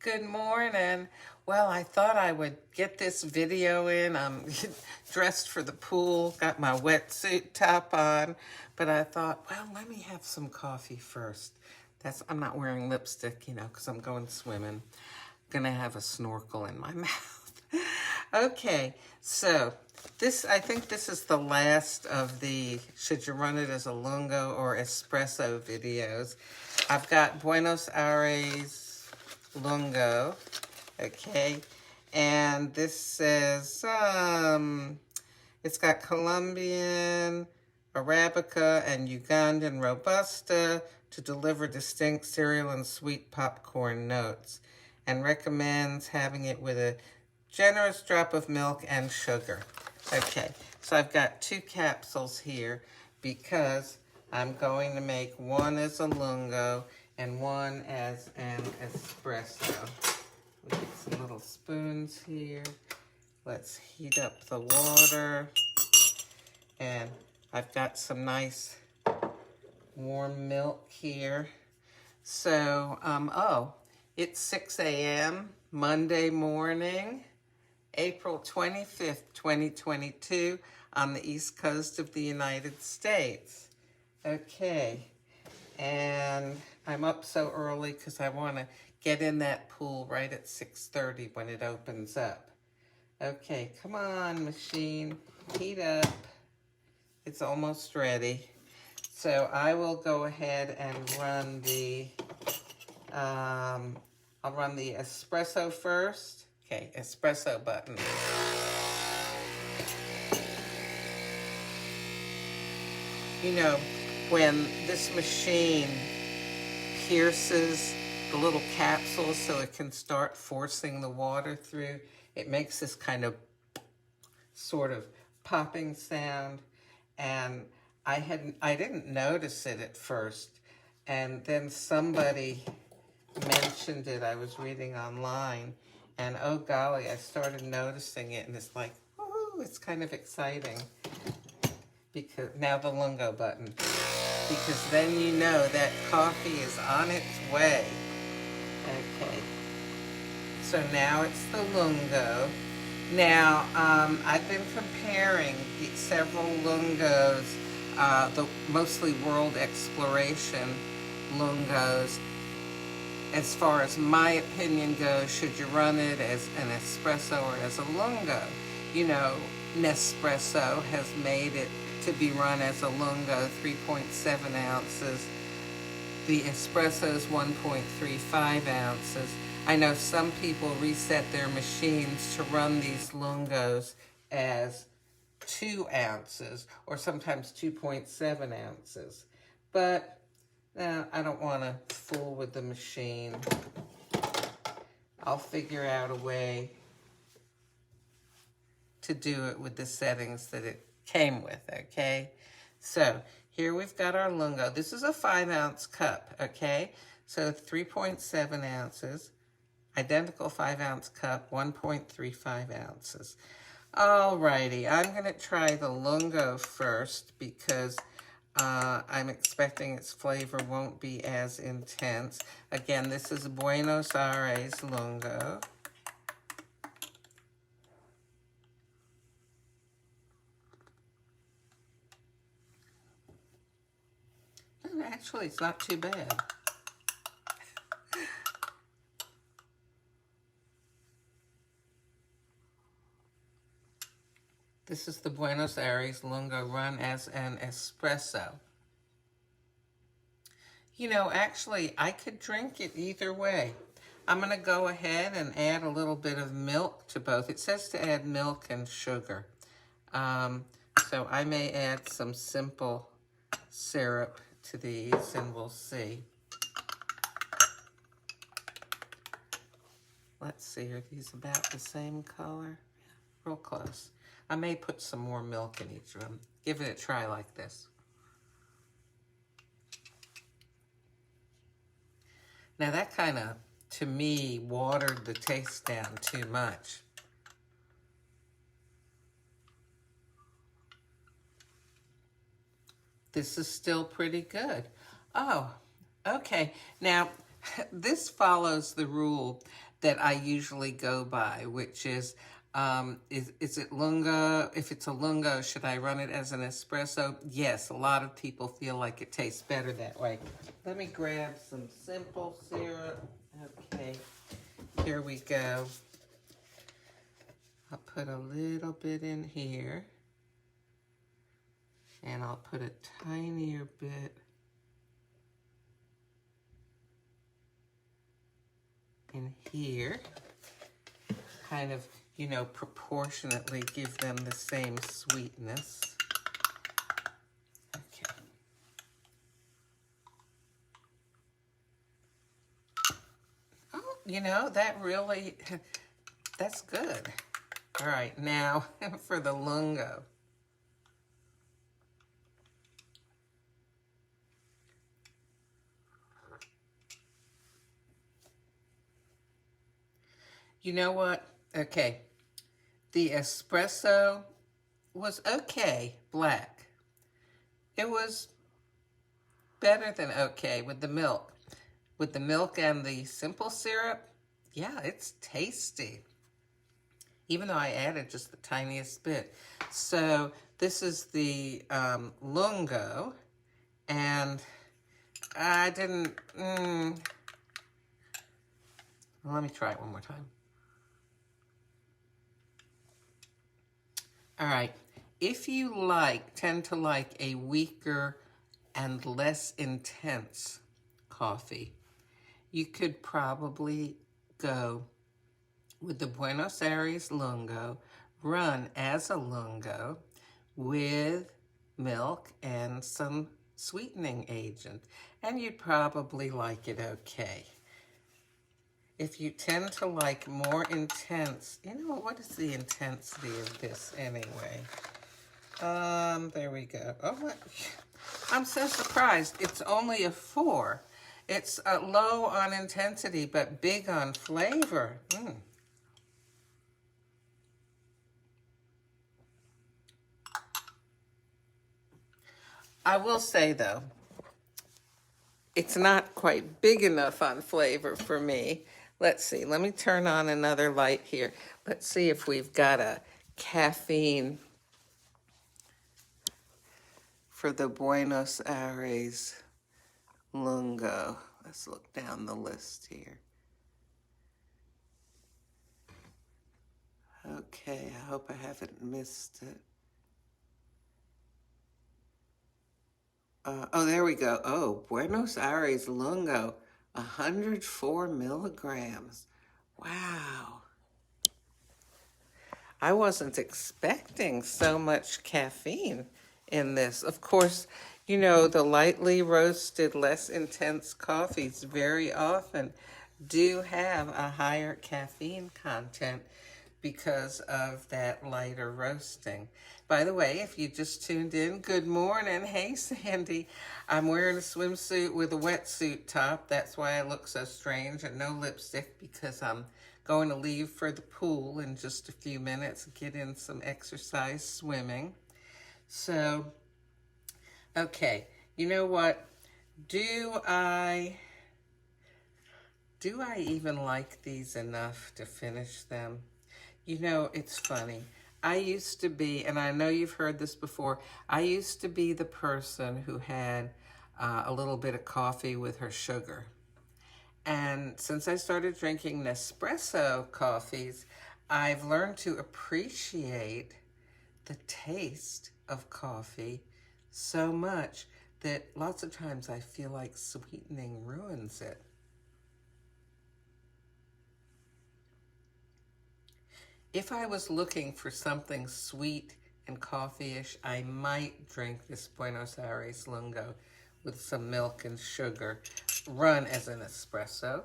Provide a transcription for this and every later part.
Good morning. Well, I thought I would get this video in. I'm dressed for the pool, got my wetsuit top on, but I thought, well, let me have some coffee first. I'm not wearing lipstick, because I'm going swimming. Gonna have a snorkel in my mouth. Okay, so I think this is the last of the should you run it as a lungo or espresso videos. I've got Buenos Aires Lungo, okay, and this says it's got Colombian, Arabica, and Ugandan Robusta to deliver distinct cereal and sweet popcorn notes, and recommends having it with a generous drop of milk and sugar. Okay, so I've got 2 capsules here because I'm going to make one as a lungo and one as an espresso. We get some little spoons here. Let's heat up the water. And I've got some nice warm milk here. So, it's 6 a.m. Monday morning, April 25th, 2022, on the East Coast of the United States. Okay, and I'm up so early because I want to get in that pool right at 6:30 when it opens up. Okay, come on, machine, heat up. It's almost ready. So I will go ahead and run I'll run the espresso first. Okay, espresso button. When this machine pierces the little capsule so it can start forcing the water through, it makes this kind of sort of popping sound, and I didn't notice it at first, and then somebody mentioned it. I was reading online, and oh golly, I started noticing it, and it's like, woohoo, it's kind of exciting. Because now the lungo button, because then you know that coffee is on its way. Okay, so now it's the lungo. Now, I've been comparing several lungos, the mostly world exploration lungos. As far as my opinion goes, should you run it as an espresso or as a lungo? Nespresso has made it to be run as a lungo, 3.7 ounces. The espresso is 1.35 ounces. I know some people reset their machines to run these lungos as 2 ounces or sometimes 2.7 ounces. But I don't want to fool with the machine. I'll figure out a way to do it with the settings that it came with, okay? So here we've got our lungo. This is a 5-ounce cup, okay? So 3.7 ounces, identical 5-ounce cup, 1.35 ounces. Alrighty, I'm going to try the lungo first because I'm expecting its flavor won't be as intense. Again, this is Buenos Aires Lungo. Actually, it's not too bad. This is the Buenos Aires Lungo run as an espresso. Actually, I could drink it either way. I'm going to go ahead and add a little bit of milk to both. It says to add milk and sugar. So I may add some simple syrup to these, and we'll see. Let's see, are these about the same color? Real close. I may put some more milk in each of them. Give it a try like this. Now that kind of, to me, watered the taste down too much. This is still pretty good. Oh, okay. Now, this follows the rule that I usually go by, which is it lungo? If it's a lungo, should I run it as an espresso? Yes, a lot of people feel like it tastes better that way. Let me grab some simple syrup. Okay, here we go. I'll put a little bit in here. And I'll put a tinier bit in here. Kind of, you know, proportionately give them the same sweetness. Okay. Oh, you know, that really, that's good. All right, now for the lungo. You know what? Okay. The espresso was okay, black. It was better than okay with the milk. With the milk and the simple syrup, yeah, it's tasty. Even though I added just the tiniest bit. So this is the lungo, and I didn't, well, let me try it one more time. All right, if you tend to like a weaker and less intense coffee, you could probably go with the Buenos Aires Lungo, run as a lungo with milk and some sweetening agent, and you'd probably like it okay. If you tend to like more intense, you know, what is the intensity of this anyway? There we go. Oh, what? I'm so surprised. It's only a 4. It's low on intensity, but big on flavor. I will say, though, it's not quite big enough on flavor for me. Let's see. Let me turn on another light here. Let's see if we've got a caffeine for the Buenos Aires Lungo. Let's look down the list here. Okay, I hope I haven't missed it. Oh, there we go. Oh, Buenos Aires Lungo, 104 milligrams. Wow. I wasn't expecting so much caffeine in this. Of course, you know, the lightly roasted, less intense coffees very often do have a higher caffeine content because of that lighter roasting. By the way, if you just tuned in, good morning. Hey, Sandy. I'm wearing a swimsuit with a wetsuit top. That's why I look so strange, and no lipstick because I'm going to leave for the pool in just a few minutes, get in some exercise swimming. So, okay, you know what? Do I even like these enough to finish them? You know, it's funny. I used to be, and I know you've heard this before, I used to be the person who had a little bit of coffee with her sugar. And since I started drinking Nespresso coffees, I've learned to appreciate the taste of coffee so much that lots of times I feel like sweetening ruins it. If I was looking for something sweet and coffee-ish, I might drink this Buenos Aires Lungo with some milk and sugar, run as an espresso.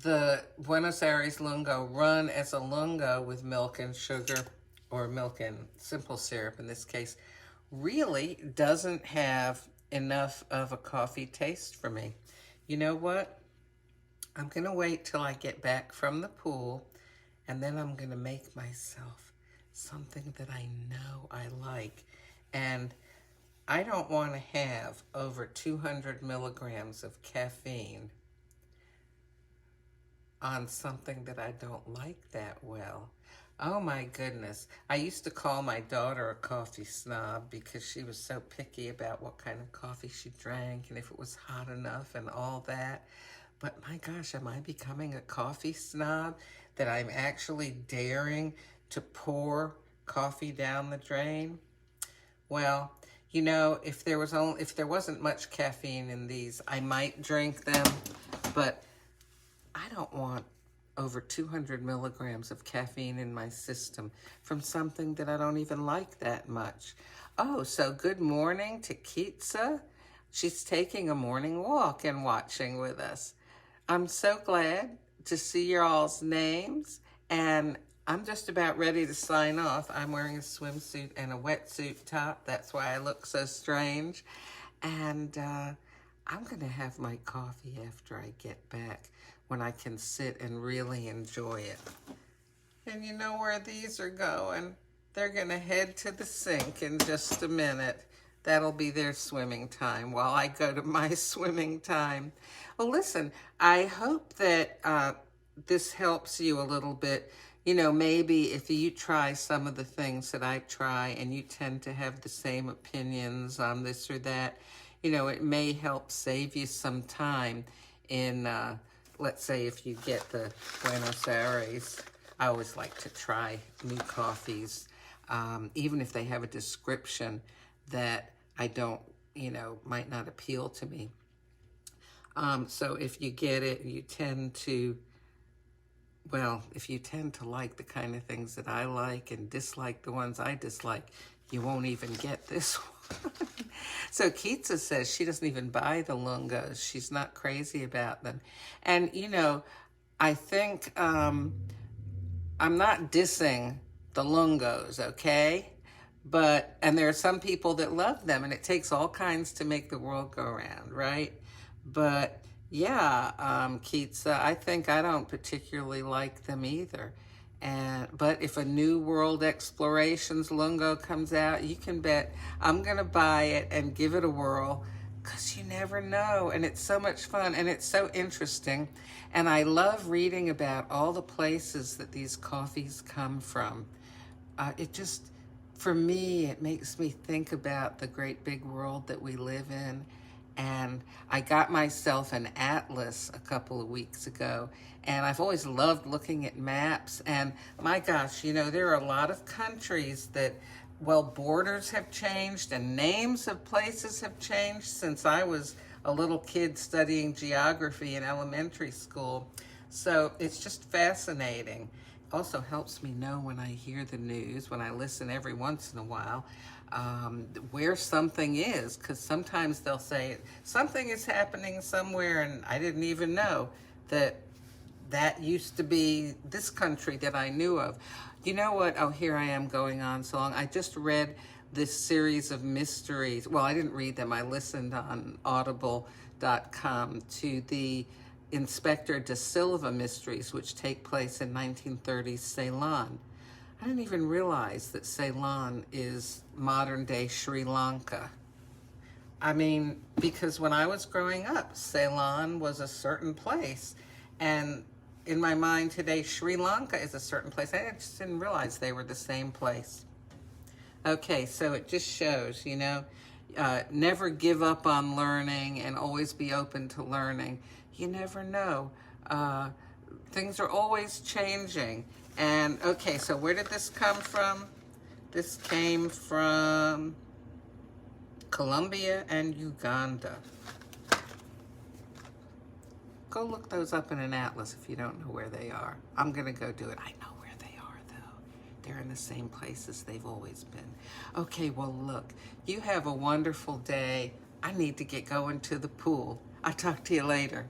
The Buenos Aires Lungo, run as a lungo with milk and sugar, or milk and simple syrup in this case, really doesn't have enough of a coffee taste for me. You know what? I'm going to wait till I get back from the pool, and then I'm going to make myself something that I know I like. And I don't want to have over 200 milligrams of caffeine on something that I don't like that well. Oh my goodness. I used to call my daughter a coffee snob because she was so picky about what kind of coffee she drank and if it was hot enough and all that. But my gosh, am I becoming a coffee snob that I'm actually daring to pour coffee down the drain? Well, you know, if there wasn't much caffeine in these, I might drink them, but I don't want over 200 milligrams of caffeine in my system from something that I don't even like that much. Oh, so good morning to Kitsa. She's taking a morning walk and watching with us. I'm so glad to see your all's names, and I'm just about ready to sign off. I'm wearing a swimsuit and a wetsuit top. That's why I look so strange. And I'm going to have my coffee after I get back when I can sit and really enjoy it. And you know where these are going? They're going to head to the sink in just a minute. That'll be their swimming time while I go to my swimming time. Well, listen, I hope that this helps you a little bit. You know, maybe if you try some of the things that I try and you tend to have the same opinions on this or that, you know, it may help save you some time in, let's say if you get the Buenos Aires. I always like to try new coffees, even if they have a description that I don't, you know, might not appeal to me. So if you get it, you tend to, well, if you tend to like the kind of things that I like and dislike the ones I dislike, you won't even get this one. So Kitsa says she doesn't even buy the Lungos. She's not crazy about them. And, you know, I think I'm not dissing the Lungos, okay? And there are some people that love them, and it takes all kinds to make the world go round, right? But yeah, Kitsa, I think I don't particularly like them either. But if a New World Explorations Lungo comes out, you can bet I'm going to buy it and give it a whirl, because you never know. And it's so much fun, and it's so interesting. And I love reading about all the places that these coffees come from. For me, it makes me think about the great big world that we live in. And I got myself an atlas a couple of weeks ago, and I've always loved looking at maps. And my gosh, you know, there are a lot of countries that, well, borders have changed and names of places have changed since I was a little kid studying geography in elementary school. So it's just fascinating. Also helps me know when I hear the news, when I listen every once in a while, where something is, because sometimes they'll say something is happening somewhere and I didn't even know that used to be this country that I knew of. You know what? Oh, here I am going on so long. I just read this series of mysteries. Well, I didn't read them. I listened on audible.com to the Inspector da Silva mysteries, which take place in 1930s Ceylon. I didn't even realize that Ceylon is modern-day Sri Lanka. I mean, because when I was growing up, Ceylon was a certain place, and in my mind today, Sri Lanka is a certain place. I just didn't realize they were the same place. Okay, so it just shows, you know, never give up on learning and always be open to learning. You never know. Things are always changing. And okay, so where did this come from? This came from Colombia and Uganda. Go look those up in an atlas if you don't know where they are. I'm going to go do it. I know where they are, though. They're in the same places they've always been. Okay, well, look, you have a wonderful day. I need to get going to the pool. I'll talk to you later.